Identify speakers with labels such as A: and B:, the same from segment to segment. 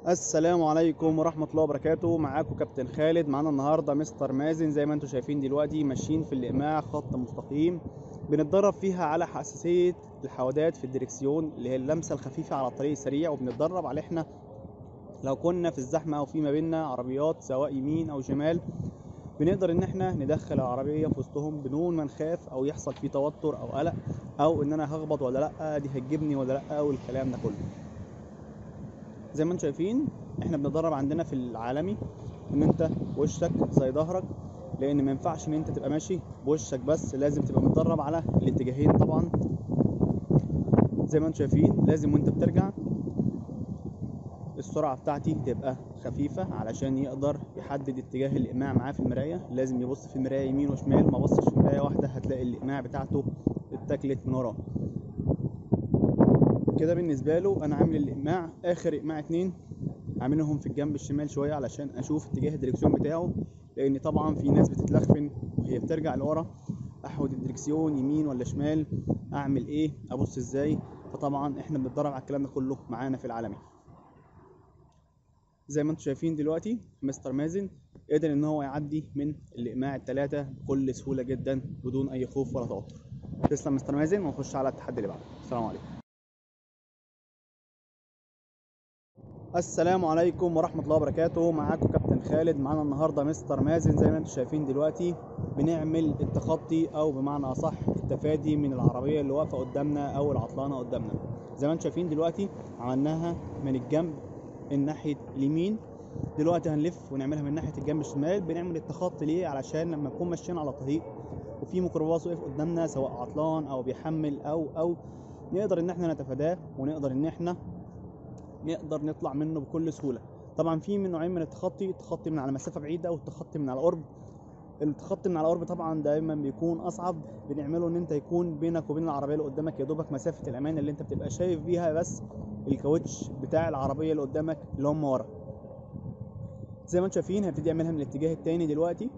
A: السلام عليكم ورحمة الله وبركاته. معاكم كابتن خالد. معانا النهاردة مستر مازن. زي ما انتم شايفين دلوقتي ماشيين في الإقماع خط مستقيم، بنتدرب فيها على حساسية الحوادات في الدركسيون اللي هي اللمسة الخفيفة على الطريق السريع، وبنتدرب على احنا لو كنا في الزحمة او في ما بيننا عربيات سواء يمين او شمال بنقدر ان احنا ندخل العربية في وسطهم بدون ما نخاف او يحصل فيه توتر او قلق او ان انا هخبط ولا لا، دي هتجيبني ولا لا، والكلام ده كله. زي ما انتم شايفين احنا بنتدرب عندنا في العالمي ان انت وشك زي ظهرك، لان ما ينفعش ان انت تبقى ماشي بوشك بس، لازم تبقى متدرب على الاتجاهين. طبعا زي ما انتم شايفين لازم وانت بترجع السرعة بتاعتي تبقى خفيفة علشان يقدر يحدد اتجاه الإقماع معاه في المراية. لازم يبص في المراية يمين وشمال، ما بصش في مراية واحدة هتلاقي الإقماع بتاعته اتاكلت من وراه كده. بالنسبة له أنا عامل الإقماع آخر إقماع 2 عاملهم في الجنب الشمال شوية علشان أشوف اتجاه الدركسيون بتاعه، لأن طبعا في ناس بتتلخفن وهي بترجع لورا، أحود الدركسيون يمين ولا شمال، أعمل إيه، أبص إزاي. فطبعا إحنا بنتدرب على الكلام ده كله معانا في العالمي. زي ما انتم شايفين دلوقتي مستر مازن قدر ان هو يعدي من الاقماع الثلاثه بكل سهوله جدا بدون اي خوف ولا توتر. تسلم مستر مازن، ونخش على التحدي اللي بعده. السلام عليكم. السلام عليكم ورحمه الله وبركاته. معاكم كابتن خالد. معانا النهارده مستر مازن. زي ما انتم شايفين دلوقتي بنعمل التخطي او بمعنى اصح التفادي من العربيه اللي واقفه قدامنا او العطلانه قدامنا. زي ما انتم شايفين دلوقتي عملناها من الجنب الناحيه اليمين، دلوقتي هنلف ونعملها من ناحيه الجنب الشمال. بنعمل التخطي ليه؟ علشان لما نكون ماشيين على طريق وفي ميكروباص واقف قدامنا سواء عطلان او بيحمل او نقدر ان احنا نتفاداه، ونقدر ان احنا نقدر نطلع منه بكل سهوله. طبعا في من نوعين من التخطي: التخطي من على مسافه بعيده والتخطي من على قرب. التخطي من على قرب طبعا دايما بيكون اصعب، بنعمله ان انت يكون بينك وبين العربيه اللي قدامك يا دوبك مسافه الامان اللي انت بتبقى شايف بيها بس الكاوتش بتاع العربيه اللي قدامك اللي هم ورا. زي ما انتم شايفين هبتدي اعملها من الاتجاه التاني دلوقتي.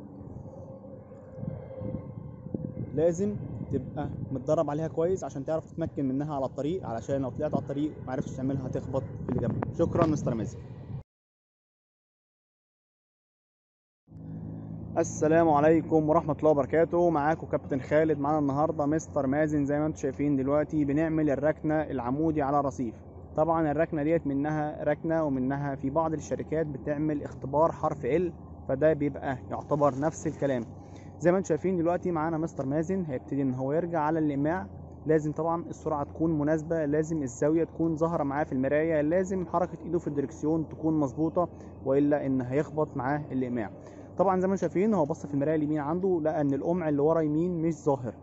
A: لازم تبقى متدرب عليها كويس عشان تعرف تتمكن منها على الطريق، علشان لو طلعت على الطريق معرفتش تعملها هتخبط في اللي جنبك. شكرا مستر مازن. السلام عليكم ورحمة الله وبركاته. معاكم كابتن خالد. معانا النهاردة مستر مازن. زي ما انتم شايفين دلوقتي بنعمل الركنة العمودي على الرصيف. طبعا الركنة ديت منها ركنة ومنها في بعض الشركات بتعمل اختبار حرف ال، فده بيبقى يعتبر نفس الكلام. زي ما انتم شايفين دلوقتي معانا مستر مازن هيبتدي ان هو يرجع على الاقماع. لازم طبعا السرعة تكون مناسبة، لازم الزاوية تكون ظاهرة معاه في المراية، لازم حركة ايده في الدركسيون تكون مظبوطة، والا ان هيخبط معاه الاقماع. طبعا زي ما شايفين هو بص في المرايه اليمين عنده لقى ان القمع اللي ورا يمين مش ظاهر،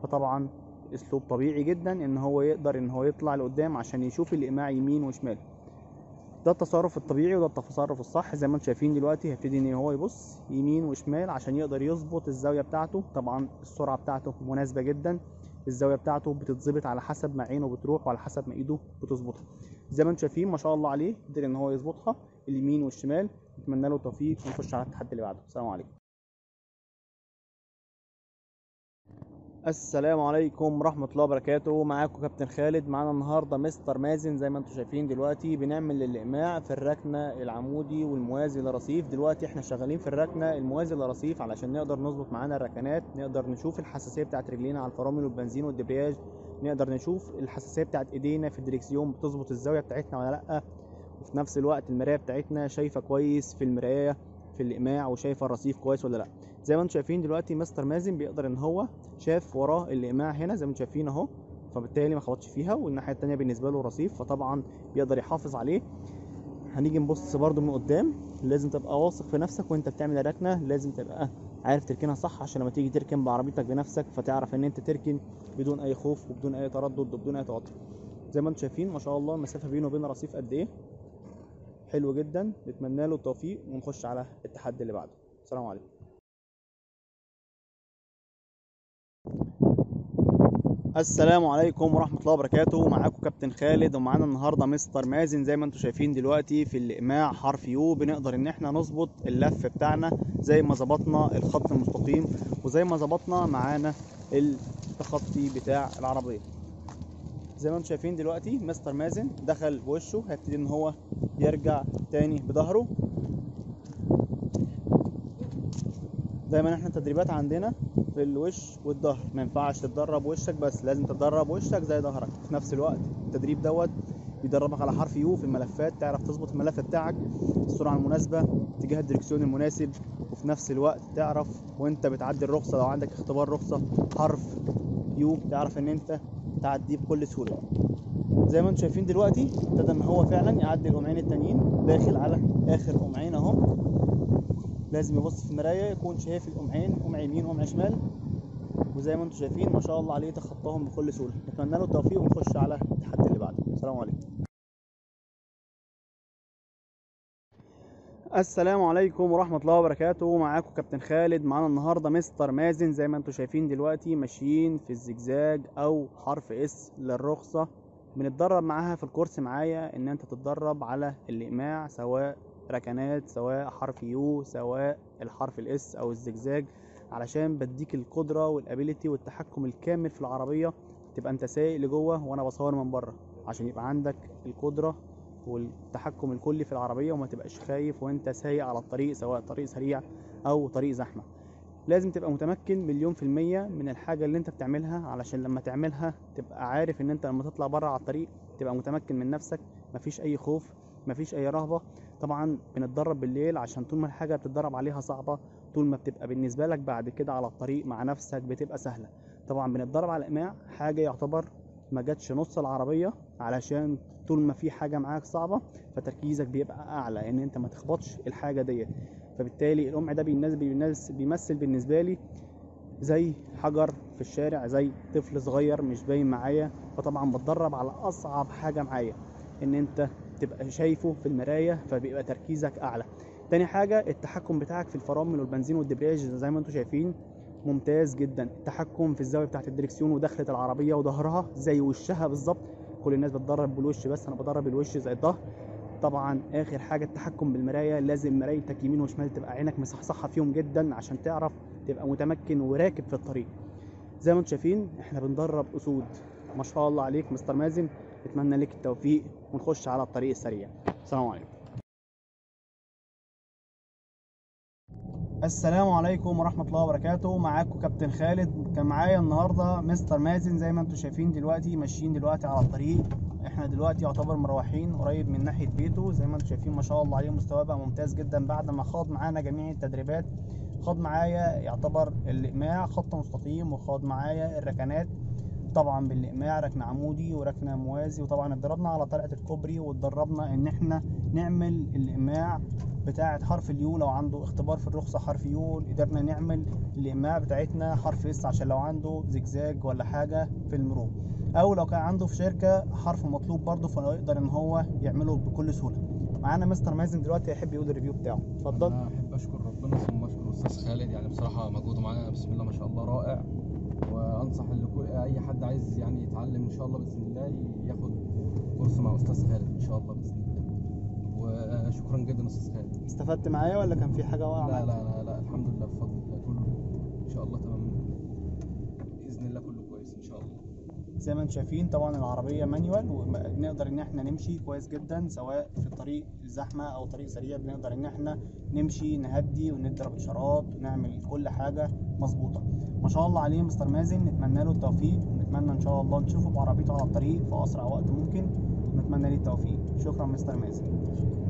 A: فطبعا اسلوب طبيعي جدا ان هو يقدر ان هو يطلع لقدام عشان يشوف الاقماع يمين وشمال. ده التصرف الطبيعي وده التصرف الصح. زي ما انتم شايفين دلوقتي هيبتدي ان هو يبص يمين وشمال عشان يقدر يظبط الزاويه بتاعته. طبعا السرعه بتاعته مناسبه جدا، الزاويه بتاعته بتتظبط على حسب ما عينه بتروح وعلى حسب ما ايده بتظبطها. زي ما انتم شايفين ما شاء الله عليه قدر ان هو يظبطها اليمين والشمال. اتمنى له التوفيق ونخش على التحدي اللي بعده. السلام عليكم. السلام عليكم ورحمة الله وبركاته. معاكم كابتن خالد. معانا النهاردة مستر مازن. زي ما انتم شايفين دلوقتي بنعمل الإقماع في الركنة العمودي والموازي للرصيف. دلوقتي احنا شغالين في الركنة الموازي للرصيف علشان نقدر نظبط معانا الركنات، نقدر نشوف الحساسية بتاعت رجلينا على الفرامل والبنزين والدبرياج، نقدر نشوف الحساسية بتاعت ايدينا في الدريكسيون بتظبط الزاوية بتاعتنا ولا لأ، وفي نفس الوقت المراية بتاعتنا شايفة كويس في المراية في الإقماع وشايفة الرصيف كويس ولا لأ. زي ما انتم شايفين دلوقتي مستر مازن بيقدر ان هو شاف وراه الاقماع هنا زي ما انتم شايفين اهو، فبالتالي ما خبطش فيها، والناحيه التانيه بالنسبه له رصيف فطبعا بيقدر يحافظ عليه. هنيجي نبص برده من قدام. لازم تبقى واثق في نفسك وانت بتعمل الركنه، لازم تبقى عارف تركنها صح عشان لما تيجي تركن بعربيتك بنفسك فتعرف ان انت تركن بدون اي خوف وبدون اي تردد وبدون اي توتر. زي ما انتم شايفين ما شاء الله المسافه بينه وبين الرصيف قد ايه، حلو جدا. نتمنى له التوفيق ونخش على التحدي اللي بعده. السلام عليكم. السلام عليكم ورحمة الله وبركاته. معاكم كابتن خالد، ومعانا النهارده مستر مازن. زي ما انتم شايفين دلوقتي في الإقماع حرف يو بنقدر ان احنا نظبط اللف بتاعنا زي ما ظبطنا الخط المستقيم وزي ما ظبطنا معانا التخطي بتاع العربية. زي ما انتم شايفين دلوقتي مستر مازن دخل بوشه، هيبتدي ان هو يرجع تاني بظهره. دايما احنا التدريبات عندنا في الوش والظهر، ما ينفعش تتدرب وشك بس، لازم تتدرب وشك زي ظهرك في نفس الوقت. التدريب دوت بيدربك على حرف يو في الملفات، تعرف تظبط الملف بتاعك السرعه المناسبه، اتجاه الدركسيون المناسب، وفي نفس الوقت تعرف وانت بتعدي الرخصه لو عندك اختبار رخصه حرف يو تعرف ان انت تعديه بكل سهوله. زي ما انتم شايفين دلوقتي ابتدى ان هو فعلا يعدي القمعين التانيين، داخل على اخر قمعين اهو. لازم يبص في المرايه يكون شايف القمعين، قمع يمين قمع شمال، وزي ما انتم شايفين ما شاء الله عليه تخطاهم بكل سهوله. نتمنى له التوفيق ونخش على التحدي اللي بعده. السلام عليكم. السلام عليكم ورحمه الله وبركاته. معاكم كابتن خالد. معانا النهارده مستر مازن. زي ما انتم شايفين دلوقتي ماشيين في الزجزاج او حرف اس للرخصه. بنتدرب معاها في الكورس معايا ان انت تتدرب على الاقماع، سواء ركنات سواء حرف يو سواء الحرف الاس او الزجزاج، علشان بديك القدره والابيليتي والتحكم الكامل في العربيه. تبقى انت سايق لجوه وانا بصور من بره، عشان يبقى عندك القدره والتحكم الكلي في العربيه وما تبقاش خايف وانت سايق على الطريق، سواء طريق سريع او طريق زحمه. لازم تبقى متمكن 100% من الحاجه اللي انت بتعملها، علشان لما تعملها تبقى عارف ان انت لما تطلع بره على الطريق تبقى متمكن من نفسك، مفيش اي خوف مفيش اي رهبه. طبعا بنتدرب بالليل عشان طول ما الحاجه بتتدرب عليها صعبه، طول ما بتبقى بالنسبه لك بعد كده على الطريق مع نفسك بتبقى سهله. طبعا بنتدرب على الاقماع، حاجه يعتبر ما جاتش نص العربيه، علشان طول ما في حاجه معاك صعبه فتركيزك بيبقى اعلى ان انت ما تخبطش الحاجه ديت. فبالتالي القمع ده بيمثل بالنسبه لي زي حجر في الشارع، زي طفل صغير مش باين معايا. فطبعا بتدرب على اصعب حاجه معايا، ان انت تبقى شايفه في المرايه فبيبقى تركيزك اعلى. تاني حاجه التحكم بتاعك في الفرامل والبنزين والدبرياج. زي ما انتم شايفين ممتاز جدا. التحكم في الزاويه بتاعه الدركسيون ودخله العربيه وظهرها زي وشها بالظبط. كل الناس بتدرب بالوش بس انا بدرب الوش زي الظهر. طبعا اخر حاجه التحكم بالمرايه، لازم مرايتك يمين وشمال تبقى عينك مصحصحه فيهم جدا عشان تعرف تبقى متمكن وراكب في الطريق. زي ما انتم شايفين احنا بندرب اسود. ما شاء الله عليك مستر مازن، اتمنى لك التوفيق ونخش على الطريق السريع. السلام عليكم. السلام عليكم ورحمة الله وبركاته. معاكم كابتن خالد. كان معايا النهاردة مستر مازن. زي ما انتم شايفين دلوقتي ماشيين دلوقتي على الطريق. احنا دلوقتي يعتبر مروحين قريب من ناحية بيته. زي ما انتم شايفين ما شاء الله عليه مستواه بقى ممتاز جدا بعد ما خاض معانا جميع التدريبات. خاض معايا يعتبر الاقماع خط مستقيم، وخاض معايا الركنات طبعا بالاقماع ركن عمودي وركن موازي، وطبعا اتدربنا على طلعة الكوبري واتدربنا ان احنا نعمل الاقماع بتاعة حرف اليو لو عنده اختبار في الرخصة حرف يو. قدرنا نعمل الاقماع بتاعتنا حرف اس عشان لو عنده زجزاج ولا حاجة في المرور، او لو كان عنده في شركة حرف مطلوب برضه فلو يقدر ان هو يعمله بكل سهولة. معانا مستر مازن دلوقتي هيحب يقول الريفيو بتاعه. اتفضل.
B: انا احب اشكر ربنا ثم اشكر استاذ خالد، يعني بصراحه مجهوده معانا بسم الله ما شاء الله رائع. وانصح اي حد عايز يعني يتعلم ان شاء الله باذن الله ياخد كورس مع استاذ خالد ان شاء الله باذن الله. وشكرا جدا استاذ خالد.
A: استفدت معايا ولا كان في حاجة واقعة
B: لا
A: معاك؟
B: لا لا لا الحمد لله بفضل الله كله ان شاء الله تمام باذن الله، كله كويس ان شاء الله.
A: زي ما انتم شايفين طبعا العربيه مانيوال، ونقدر ان احنا نمشي كويس جدا سواء في طريق زحمه او طريق سريع. بنقدر ان احنا نمشي نهدي ونضرب اشارات ونعمل كل حاجه مظبوطه. ما شاء الله عليه مستر مازن. نتمنى له التوفيق ونتمنى ان شاء الله نشوفه بعربيته على الطريق في اسرع وقت ممكن، ونتمنى ليه التوفيق. شكرا مستر مازن.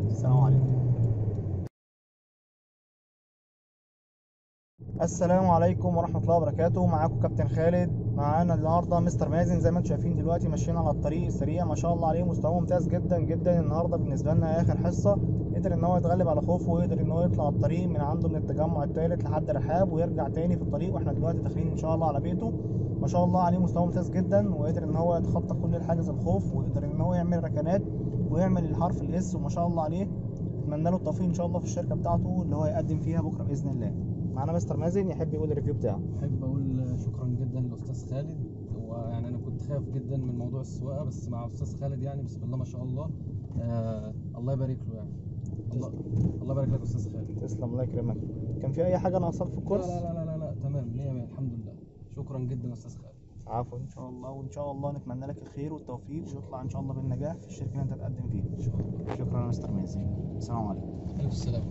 A: السلام عليكم. السلام عليكم ورحمة الله وبركاته. معاكم كابتن خالد. معانا النهارده مستر مازن. زي ما انتم شايفين دلوقتي ماشيين على الطريق السريع. ما شاء الله عليه مستواه ممتاز جدا جدا. النهارده بالنسبة لنا آخر حصة قدر ان هو يتغلب على خوفه ويقدر ان هو يطلع على الطريق من عنده من التجمع الثالث لحد رحاب ويرجع تاني في الطريق، واحنا دلوقتي داخلين ان شاء الله على بيته. ما شاء الله عليه مستواه ممتاز جدا، وقدر ان هو يتخطى كل الحاجز الخوف ويقدر ان هو يعمل ركنات ويعمل الحرف الاس. وما شاء الله عليه اتمنى له التوفيق ان شاء الله في الشركة بتاعته اللي هو يقدم فيها بكرة بإذن الله. معانا مستر مازن يحب يقول الريفيو بتاعه.
B: احب اقول شكرا جدا لاستاذ خالد ويعني انا كنت خايف جدا من موضوع السواقه، بس مع استاذ خالد يعني بسم الله ما شاء الله. الله يبارك له يعني. الله الله يبارك لك يا استاذ خالد.
A: تسلم، الله يكرمك. كان في اي حاجه ناقصاك في الكورس؟
B: لا لا لا لا لا تمام 100 100 الحمد لله. شكرا جدا يا استاذ خالد.
A: عفوا، ان شاء الله، وان شاء الله نتمنى لك الخير والتوفيق، ويطلع ان شاء الله بالنجاح في الشركه اللي انت تقدم فيها.
B: ان شاء الله.
A: شكرا يا مستر مازن. السلام عليكم.
B: الف سلامه.